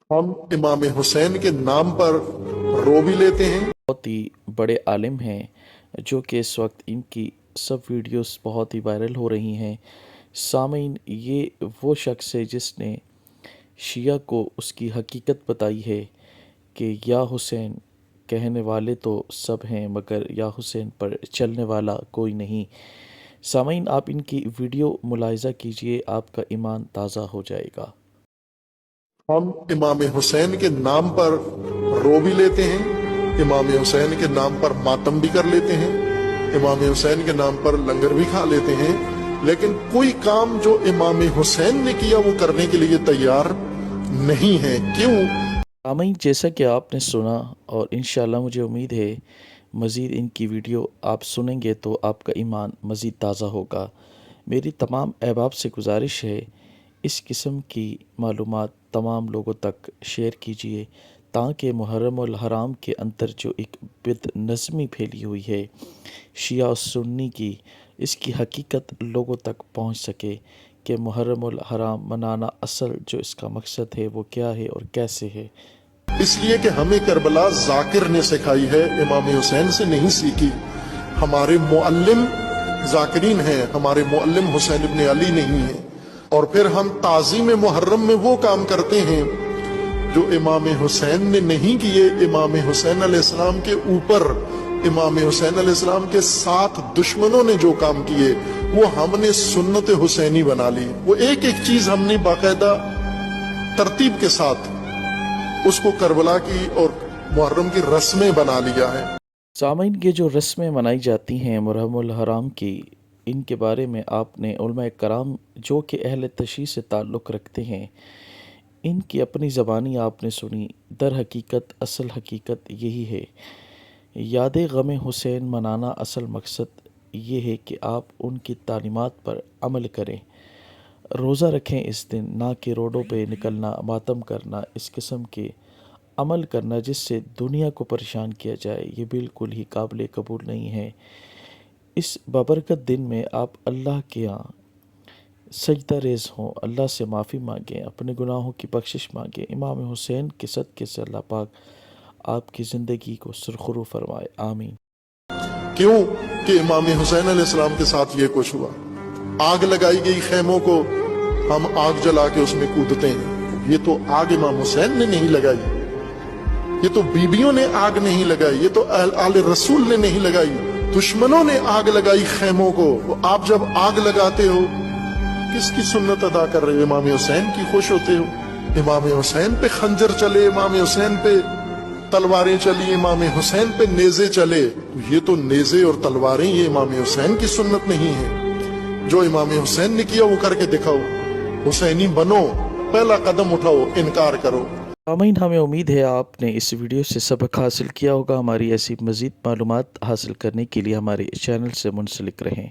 हम इमाम हुसैन के नाम पर रो भी लेते हैं। बहुत ही बड़े आलिम हैं जो कि इस वक्त इनकी सब वीडियोस बहुत ही वायरल हो रही हैं। सामीन, ये वो शख्स है जिसने शिया को उसकी हकीकत बताई है कि या हुसैन कहने वाले तो सब हैं मगर या हुसैन पर चलने वाला कोई नहीं। सामीन, आप इनकी वीडियो मुलाहिज़ा कीजिए, आपका ईमान ताज़ा हो जाएगा। हम इमाम हुसैन के नाम पर रो भी लेते हैं, इमाम हुसैन के नाम पर मातम भी कर लेते हैं, इमाम हुसैन के नाम पर लंगर भी खा लेते हैं, लेकिन कोई काम जो इमाम हुसैन ने किया वो करने के लिए तैयार नहीं है। क्यों? सामीन, जैसा कि आपने सुना और इंशाल्लाह मुझे उम्मीद है मज़ीद इनकी वीडियो आप सुनेंगे तो आपका ईमान मज़ीद ताज़ा होगा। मेरी तमाम अहबाब से गुजारिश है, इस किस्म की मालूमात तमाम लोगों तक शेयर कीजिए ताकि मुहर्रमुल हराम के अंदर जो एक बदनज़मी फैली हुई है शिया और सुन्नी की, इसकी हकीकत लोगों तक पहुंच सके कि मुहर्रमुल हराम मनाना असल जो इसका मकसद है वो क्या है और कैसे है। इसलिए कि हमें करबला जाकिर ने सिखाई है, इमाम हुसैन से नहीं सीखी। हमारे मुअल्लिम जाकिरीन हैं, हमारे मुअल्लिम हुसैन इब्न अली नहीं है। और फिर हम ताज़ीम मुहर्रम में वो काम करते हैं जो इमाम हुसैन ने नहीं किए। इमाम हुसैन अलैहिस्सलाम के ऊपर, इमाम हुसैन अलैहिस्सलाम के साथ दुश्मनों ने जो काम किए वो हमने सुन्नत हुसैनी बना ली। वो एक एक चीज हमने बाकायदा तरतीब के साथ उसको करबला की और मुहर्रम की रस्में बना लिया है। सामीन, ये जो रस्में मनाई जाती हैं मुहर्रमुल हराम की, इनके बारे में आपने उलमा कराम जो कि अहले तशरीह से ताल्लुक़ रखते हैं, इनकी अपनी ज़बानी आपने सुनी। दर हकीकत असल हकीकत यही है। याद गम हुसैन मनाना असल मकसद ये है कि आप उनकी तालीमात पर अमल करें, रोज़ा रखें इस दिन, ना कि रोडों पे निकलना, मातम करना, इस किस्म के अमल करना जिससे दुनिया को परेशान किया जाए, ये बिल्कुल ही काबिल कबूल नहीं है। इस बाबरकत दिन में आप अल्लाह के यहाँ सजदा रेज़ हों, अल्लाह से माफ़ी मांगें, अपने गुनाहों की बख्शिश मांगें। इमाम हुसैन के सदक़े से अल्लाह पाक आपकी ज़िंदगी को सुरखरू फरमाए, आमीन। क्यों कि इमाम हुसैन अलैहिस्सलाम के साथ ये कुछ हुआ। आग लगाई गई खेमों को, हम आग जला के उसमें कूदते हैं। ये तो आग इमाम हुसैन ने नहीं लगाई, ये तो बीबियों ने आग नहीं लगाई, ये तो आले रसूल ने नहीं लगाई, दुश्मनों ने आग लगाई खेमों को। आप जब आग लगाते हो किसकी सुन्नत अदा कर रहे हो? इमाम हुसैन की खुश होते हो। इमाम हुसैन पे खंजर चले, इमाम हुसैन पे तलवारें चली, इमाम हुसैन पे नेज़े चले, तो ये तो नेज़े और तलवारें ये इमाम हुसैन की सुन्नत नहीं है। जो इमाम हुसैन ने किया वो करके दिखाओ, हुसैनी बनो, पहला कदम उठाओ, इनकार करो। आमीन, हमें उम्मीद है आपने इस वीडियो से सबक हासिल किया होगा। हमारी ऐसी मज़ीद मालूमात हासिल करने के लिए हमारे चैनल से मुंसलिक रहें।